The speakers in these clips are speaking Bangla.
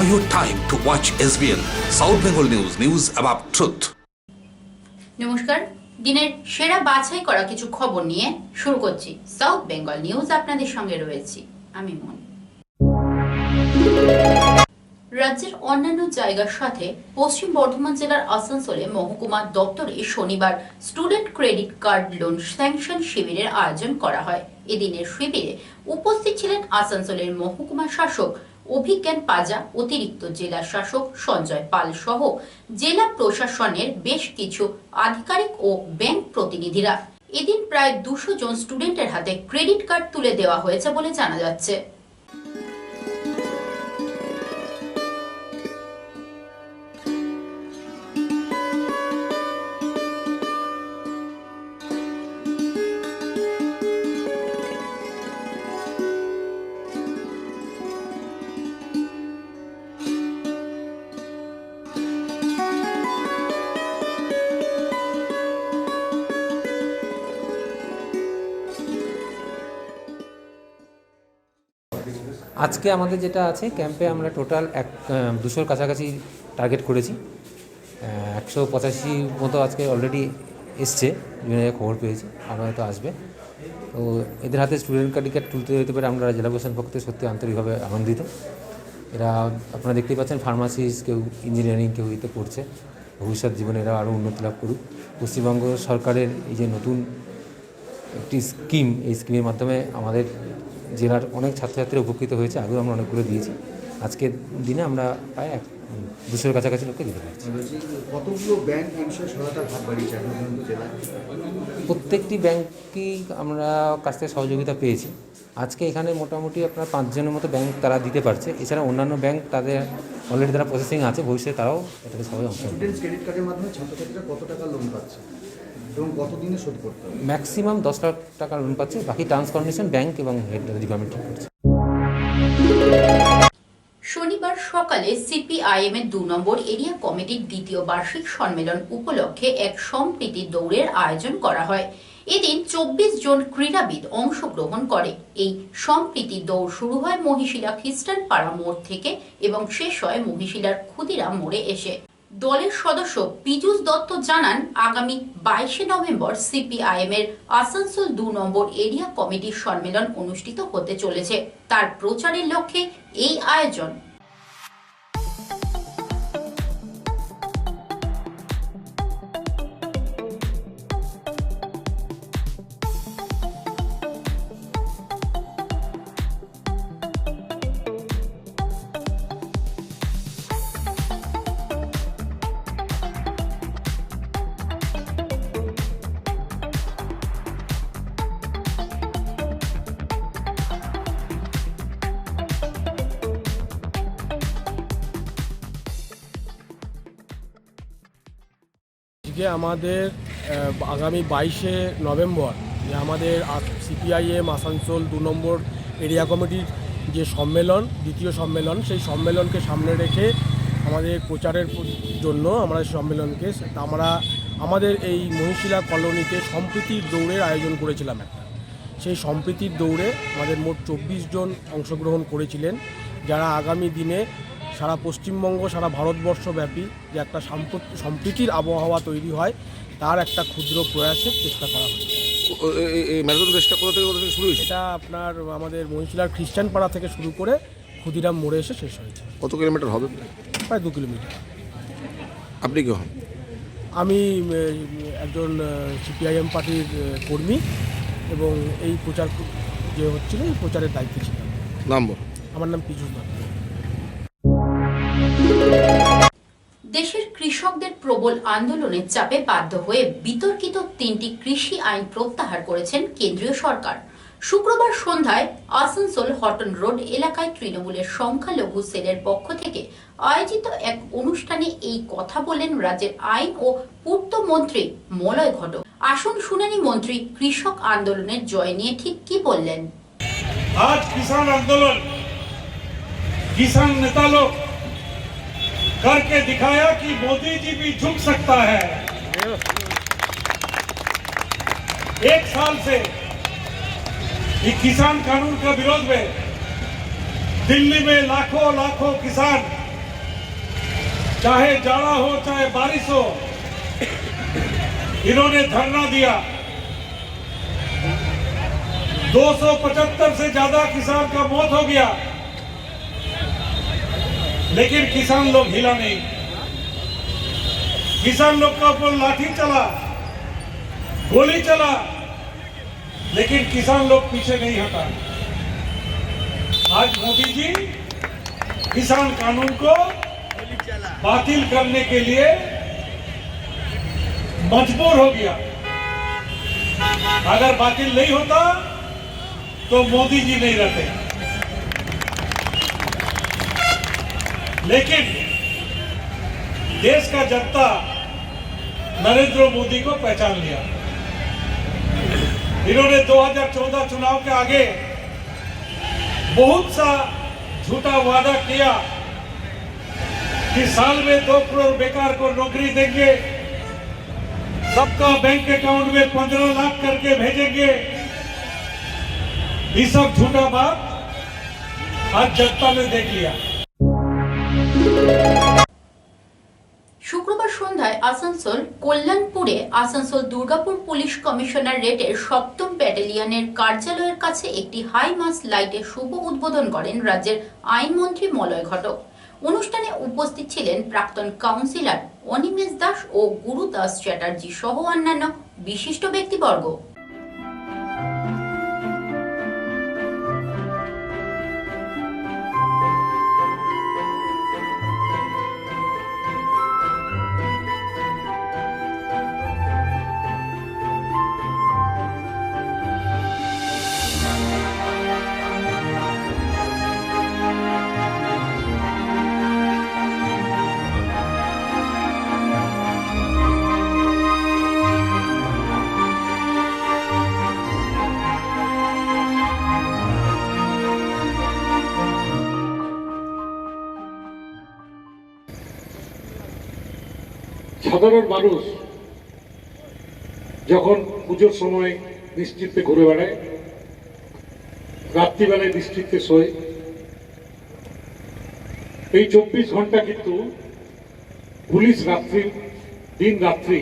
your time to watch SBN South Bengal News, news about truth. নমস্কার, দিনের সেরা বাছাই করা কিছু খবর নিয়ে শুরু করছি সাউথ বেঙ্গল নিউজ। আপনাদের সঙ্গে রয়েছি আমি মন। রাজ্যের অন্যান্য জায়গার সাথে পশ্চিম বর্ধমান জেলার আসানসোলে মহকুমা দপ্তরে শনিবার student credit card loan sanction শিবিরের আয়োজন করা হয়। এদিনের শিবিরে উপস্থিত ছিলেন আসানসোলের মহকুমা শাসক অভিজ্ঞান পাজা, অতিরিক্ত জেলা শাসক সঞ্জয় পাল সহ জেলা প্রশাসনের বেশ কিছু আধিকারিক ও ব্যাংক প্রতিনিধিরা। এদিন প্রায় 200 জন স্টুডেন্টের হাতে ক্রেডিট কার্ড তুলে দেওয়া হয়েছে বলে জানা যাচ্ছে। আজকে আমাদের যেটা আছে ক্যাম্পে আমরা টোটাল 200-র কাছাকাছি টার্গেট করেছি। 185 মতো আজকে অলরেডি এসছে, খবর পেয়েছি, আরও হয়তো আসবে। তো এদের হাতে স্টুডেন্ট ক্রেডিট কার্ড তুলতে যেতে পারে আমরা জেলা প্রশাসনের পক্ষ থেকে সত্যি আন্তরিকভাবে আনন্দিত। এরা আপনারা দেখতেই পাচ্ছেন, ফার্মাসিস্ট, কেউ ইঞ্জিনিয়ারিং, কেউ এতে পড়ছে। ভবিষ্যৎ জীবনে এরা আরও উন্নতি লাভ করুক। পশ্চিমবঙ্গ সরকারের এই যে নতুন একটি স্কিম, এই স্কিমের মাধ্যমে আমাদের জেলার অনেক ছাত্রছাত্রীরা উপকৃত হয়েছে। আগেও আমরা অনেকগুলো দিয়েছি। আজকের দিনে আমরা প্রায় 200-র কাছাকাছি লোককে দিতে পারছি। কতগুলো ব্যাংক এই বিষয়ে সহায়তার হাত বাড়িয়েছে জেলায়? প্রত্যেকটি ব্যাংকই আমরা কাছ থেকে সহযোগিতা পেয়েছি। আজকে এখানে মোটামুটি আপনার 5 জনের মতো ব্যাংক তারা দিতে পারছে। এছাড়া অন্যান্য ব্যাংক তাদের অলরেডি তারা প্রসেসিং আছে, ভবিষ্যতে তারাও এটাতে সবাই অংশ নেবে। স্টুডেন্টস ক্রেডিট কার্ডের মাধ্যমে ছাত্রছাত্রীরা কত টাকা লোন পাচ্ছে এবং কতদিনে শোধ করতে হবে? ম্যাক্সিমাম 10 লাখ টাকা লোন পাচ্ছে, বাকি টার্মস কন্ডিশন ব্যাংক এবং হেড ডিপার্টমেন্ট ঠিক করছে। শনিবার সকালে সিপিআইএম এর 2 নম্বর এরিয়া কমিটির দ্বিতীয় বার্ষিক সম্মেলন উপলক্ষে এক সম্প্রীতি দৌড়ের আয়োজন করা হয়। এদিন 24 জন ক্রীড়াবিদ অংশগ্রহণ করে। এই সম্প্রীতি দৌড় শুরু হয় মহিশিলা খ্রিস্টান পাড়া মোড় থেকে এবং শেষ হয় মহিশিলার ক্ষুদিরাম মোড়ে এসে। দলের সদস্য পীযূষ দত্ত জানান, আগামী 22 নভেম্বর সিপিআইএম এর আসানসোল 2 নম্বর এরিয়া কমিটির সম্মেলন অনুষ্ঠিত হতে চলেছে। তার প্রচারের লক্ষ্যে এই আয়োজন। আজকে আমাদের আগামী 22 নভেম্বর যে আমাদের সিপিআইএম আসানসোল 2 নম্বর এরিয়া কমিটির যে সম্মেলন, দ্বিতীয় সম্মেলন, সেই সম্মেলনকে সামনে রেখে আমাদের প্রচারের জন্য আমরা সম্মেলনকে আমাদের এই মহিশিলা কলোনিতে সম্প্রীতির দৌড়ের আয়োজন করেছিলাম একটা। সেই সম্প্রীতির দৌড়ে আমাদের মোট 24 জন অংশগ্রহণ করেছিলেন, যারা আগামী দিনে সারা পশ্চিমবঙ্গ, সারা ভারতবর্ষব্যাপী যে একটা সম্প্রীতির আবহাওয়া তৈরি হয়, তার একটা ক্ষুদ্র প্রয়াসের চেষ্টা করা হয়েছে। এই ম্যারাথন রেসটা কোথা থেকে শুরু হয়েছে? এটা আপনার আমাদের মহিশিলার খ্রিস্টান পাড়া থেকে শুরু করে ক্ষুদিরাম মোড়ে এসে শেষ হয়েছে। কত কিলোমিটার হবে? প্রায় 2 কিলোমিটার। আপনি কি হন? আমি একজন সিপিআইএম পার্টির কর্মী এবং এই প্রচার যে হচ্ছিল, এই প্রচারের দায়িত্বে ছিলাম। নাম বল। আমার নাম পীযূষ দত্ত। দেশের কৃষকদের প্রবল আন্দোলনের চাপে বাধ্য হয়ে বিতর্কিত 3টি কৃষি আইন প্রত্যাহার করেছেন কেন্দ্রীয় সরকার। শুক্রবার সন্ধ্যায় আসানসোল হটন রোড এলাকায় তৃণমূলের সংখ্যালঘু সেলের পক্ষ থেকে আয়োজিত এক অনুষ্ঠানে এই কথা বলেন রাজ্যের আইন ও পূর্ত মন্ত্রী মলয় ঘটক। আসুন শুনানি মন্ত্রী কৃষক আন্দোলনের জয় নিয়ে ঠিক কি বললেন। আজ কিষাণ আন্দোलन किसान नेता लोग करके दिखाया कि मोदी जी भी झुक सकता है। 1 साल से ये किसान कानून का विरोध में दिल्ली में लाखों लाखों किसान चाहे जाड़ा हो चाहे बारिश हो, इन्होंने धरना दिया। 275 से ज्यादा किसान का मौत हो गया, लेकिन किसान लोग हिला नहीं। किसान लोग का ऊपर लाठी चला, गोली चला, लेकिन किसान लोग पीछे नहीं हटा। आज मोदी जी किसान कानून को बातिल करने के लिए मजबूर हो गया। अगर बातिल नहीं होता तो मोदी जी नहीं रहते। लेकिन देश का जनता नरेंद्र मोदी को पहचान लिया। इन्होंने 2014 चुनाव के आगे बहुत सा झूठा वादा किया कि साल में 2 करोड़ बेकार को नौकरी देंगे, सबका बैंक अकाउंट में 15 लाख करके भेजेंगे। ये सब झूठा बात आज जनता ने देख लिया। শুক্রবার সন্ধ্যায় আসানসোল কল্যাণপুরে আসানসোল দুর্গাপুর পুলিশ কমিশনারেটের 7ম ব্যাটালিয়নের কার্যালয়ের কাছে একটি হাই মাস লাইটের শুভ উদ্বোধন করেন রাজ্যের আইনমন্ত্রী মলয় ঘটক। অনুষ্ঠানে উপস্থিত ছিলেন প্রাক্তন কাউন্সিলর অনিমেষ দাস ও গুরু দাস চ্যাটার্জি সহ অন্যান্য বিশিষ্ট ব্যক্তিবর্গ। সাধারণ মানুষ যখন পুজোর সময় বৃষ্টিতে ঘুরে বেড়ায়, রাত্রিবেলায় বৃষ্টিতে শোয়, এই 24 ঘন্টা কিন্তু পুলিশ দিন রাত্রি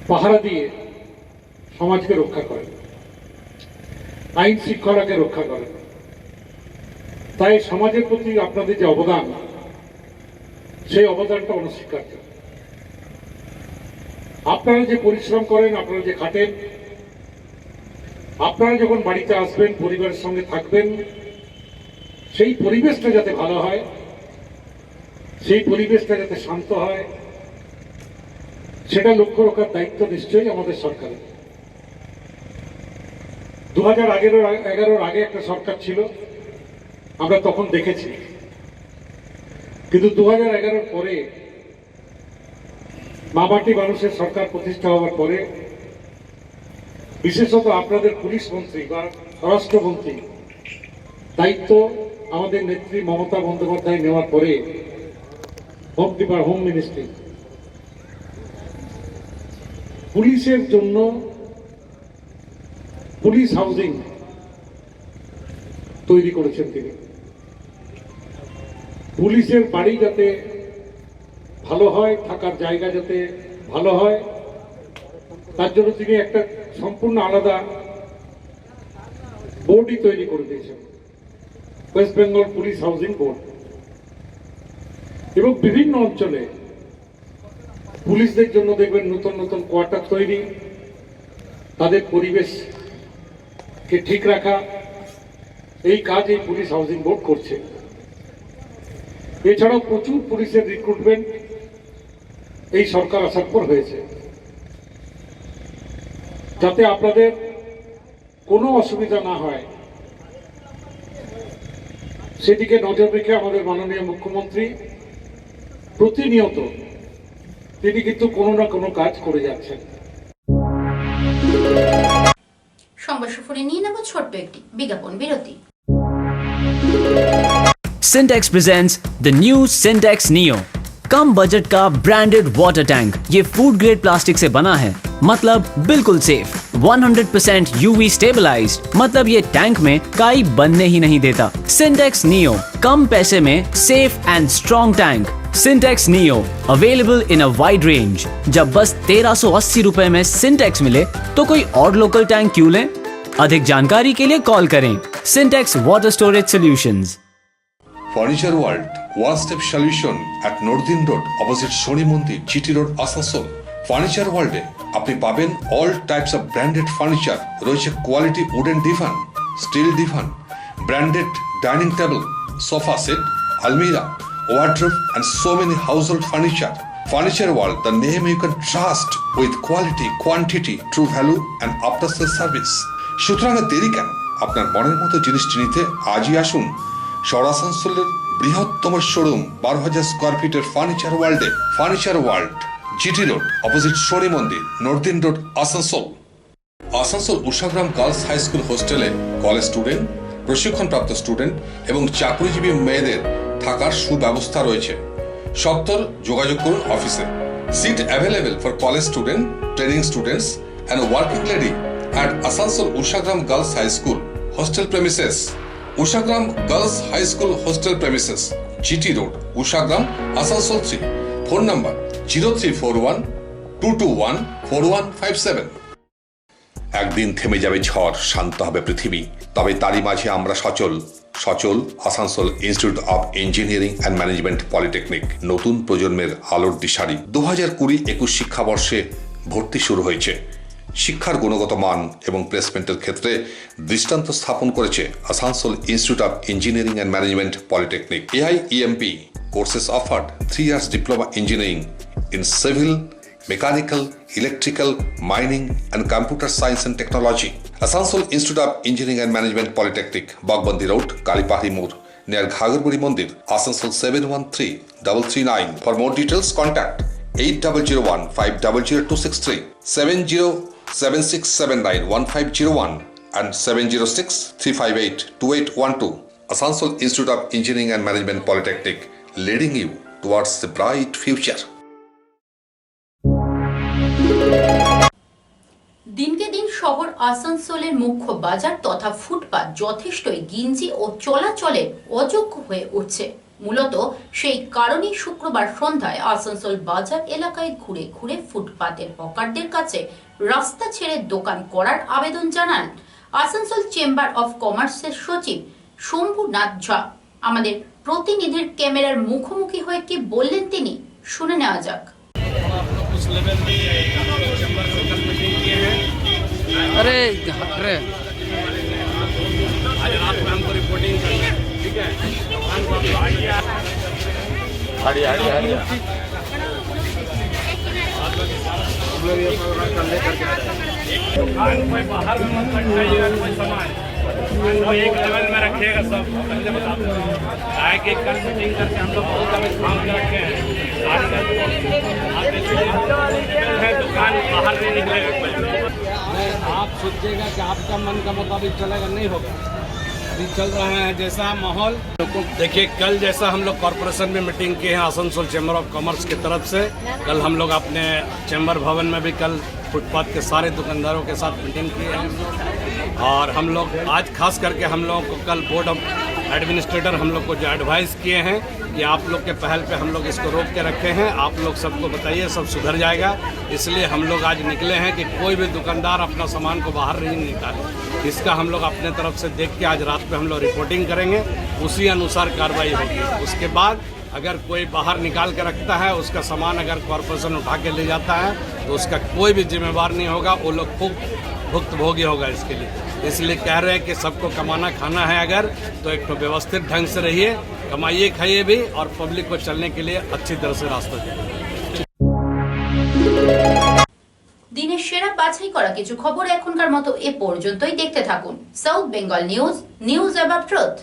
পাহারা দিয়ে সমাজকে রক্ষা করে, আইন শৃঙ্খলাকে রক্ষা করে। তাই সমাজের প্রতি আপনাদের যে অবদান, সেই অবদানটা অনস্বীকার্য। আপনারা যে পরিশ্রম করেন, আপনারা যে খাটেন, আপনারা যখন বাড়িতে আসবেন, পরিবারের সঙ্গে থাকবেন, সেই পরিবেশটা যাতে ভালো হয়, সেই পরিবেশটা যাতে শান্ত হয়, সেটা লক্ষ্য রাখার দায়িত্ব নিশ্চয়ই আমাদের সরকারের। 2011 আগে একটা সরকার ছিল, আমরা তখন দেখেছি। কিন্তু 2011 পরে মামাটি মানুষের সরকার প্রতিষ্ঠা হওয়ার পরে, বিশেষত আপনাদের পুলিশ মন্ত্রী বা স্বরাষ্ট্রমন্ত্রী দায়িত্ব আমাদের নেত্রী মমতা বন্দ্যোপাধ্যায় নেওয়ার পরে, হোম মিনিস্ট্রি পুলিশের জন্য পুলিশ হাউজিং তৈরি করেছেন তিনি। পুলিশের বাড়ি যাতে ভালো হয়, থাকার জায়গা যাতে ভালো হয়, তার জন্য তিনি একটা সম্পূর্ণ আলাদা বোর্ডই তৈরি করে দিয়েছেন, West Bengal police housing board. এবং বিভিন্ন অঞ্চলে পুলিশদের জন্য দেখবেন নতুন নতুন কোয়ার্টার তৈরি, তাদের পরিবেশকে ঠিক রাখা, এই কাজ এই পুলিশ হাউজিং বোর্ড করছে। এছাড়াও প্রচুর পুলিশের রিক্রুটমেন্ট এই সরকার আসার পর হয়েছে, যাতে আপনাদের কোনো অসুবিধা না হয় সেদিকে নজর রেখে আমাদের মাননীয় মুখ্যমন্ত্রী প্রতিনিয়ত তিনি কিন্তু কোনো না কোনো কাজ করে যাচ্ছেন। সংবাদ সফরে নিয়ে নেব ছোট্ট একটি বিজ্ঞাপন বিরতি। Syntex presents the new Syntex Neo, come budget का ब्रांडेड वाटर टैंक। ये फूड ग्रेड प्लास्टिक से बना है, मतलब बिल्कुल सेफ, 100% UV स्टेबलाइज्ड, मतलब ये टैंक में काई बनने ही नहीं देता। Syntex Neo, कम पैसे में safe and strong tank. Sintex neo available in a wide range. जब बस 1380 रुपए में सिंटेक्स मिले तो कोई और लोकल टैंक क्यों लें? अधिक जानकारी के लिए कॉल करें Sintex water storage solutions. Furniture world one step solution at northern road opposite শনি মন্দির জিটি রোড আসানসোল। ফার্নিচার ওয়ার্ল্ডে আপনি পাবেন all types of branded furniture, রয়েছে quality wooden divan, steel divan, branded dining table, sofa set, আলমিরা, wardrobe and so many household furniture. Furniture World, the name you can trust with quality, quantity, true value and after sales service. সুতরাং দেরি কেন? আপনার মনের মতো জিনিসটি নিতে আজই আসুন আসানসোলের বৃহত্তম শোরুম 12,000 স্কোয়ার ফিটের ফার্নিচার ওয়ার্ল্ডে। Furniture world, GT road opposite শনি মন্দির, northern road, Asansol. Asansol Ushagram girls high school হোস্টেলে কলেজ স্টুডেন্ট, প্রশিক্ষণপ্রাপ্ত স্টুডেন্ট এবং চাকরিজীবী মেয়েদের থাকার সুব্যবস্থা রয়েছে। সত্তর যোগাযোগ করুন অফিসে। Seat available for college student, training students and working lady at Asansol Ushagram Girls High School Hostel Premises. Ushagram Girls High School Hostel Premises, GT Road, Ushagram, Asansol 3. Phone number 0341 221 4157. একদিন থেমে যাবে ঝড়, শান্ত হবে পৃথিবী, তবে তারই মাঝে আমরা সচল Asansol institute of engineering and management polytechnic নতুন প্রজন্মের আলোর দিশারি। 2020-21 শিক্ষাবর্ষে ভর্তি শুরু হয়েছে। শিক্ষার গুণগত মান এবং প্লেসমেন্টের ক্ষেত্রে দৃষ্টান্ত স্থাপন করেছে Asansol institute of engineering and management polytechnic. AIEMP courses offered 3 years diploma engineering in civil, mechanical, electrical, mining and computer science and technology. Asansol Institute of Engineering and Management Polytechnic, Bagbandi Road, Kalipahari Moor, near Ghagarpuri Mandir, Asansol 713339. For more details, contact 8001-500-263, 707679-1501 and 706-358-2812. Asansol Institute of Engineering and Management Polytechnic, leading you towards the bright future. দিনকে দিন শহর আসানসোলের মুখ্য বাজার তথা ফুটপাত যথেষ্টই গিঞ্জি ও চলাচলের অযোগ্য হয়ে উঠছে। মূলত সেই কারণেই শুক্রবার সন্ধ্যায় আসানসোল বাজার এলাকায় ঘুরে ঘুরে ফুটপাতের হকারদের কাছে রাস্তা ছেড়ে দোকান করার আবেদন জানান আসানসোল চেম্বার অফ কমার্সের সচিব শম্ভুনাথ ঝা। আমাদের প্রতিনিধির ক্যামেরার মুখোমুখি হয়ে কি বললেন তিনি, শুনে নেওয়া যাক। अरे अरे आज रात में हमको रिपोर्टिंग करनी है, ठीक है? दुकान कोई बाहर में मत रखिएगा, कोई सामान वो एक लेवल में रखिएगा सब। पहले बता दो आए कि कल मीटिंग करके हम लोग बहुत अभी काम कर रखे हैं। दुकान बाहर नहीं निकलेगा। आप सोचिएगा कि आपका मन का मुताबिक चलेगा, नहीं होगा। अभी चल रहा है जैसा माहौल। देखिए कल जैसा हम लोग कॉरपोरेशन में मीटिंग किए हैं आसनसोल चैम्बर ऑफ कॉमर्स की तरफ से, कल हम लोग अपने चैम्बर भवन में भी कल फुटपाथ के सारे दुकानदारों के साथ मीटिंग किए हैं। और हम लोग आज खास करके हम लोगों को कल बोर्ड ऑफ एडमिनिस्ट्रेटर हम लोग को जो एडवाइस किए हैं कि आप लोग के पहल पे हम लोग इसको रोक के रखे हैं, आप लोग सबको बताइए, सब सुधर जाएगा। इसलिए हम लोग आज निकले हैं कि कोई भी दुकानदार अपना सामान को बाहर नहीं निकाले। इसका हम लोग अपने तरफ से देख के आज रात में हम लोग रिपोर्टिंग करेंगे, उसी अनुसार कार्रवाई होगी। उसके बाद अगर कोई बाहर निकाल के रखता है, उसका सामान अगर कॉरपोरेशन उठा के ले जाता है तो उसका कोई भी जिम्मेवार नहीं होगा, वो लोग खूब भुक्तभोगी होगा इसके लिए। इसलिए कह रहे हैं कि सबको कमाना खाना है अगर तो एक तो व्यवस्थित ढंग से रहिए, कमाइए खाइए भी और पब्लिक को चलने के लिए अच्छी तरह से रास्ता दीजिए। দিনের সেরা বাছাই করা কিছু খবর এখনকার মতো এ পর্যন্তই। দেখতে থাকুন south Bengal news, news about truth.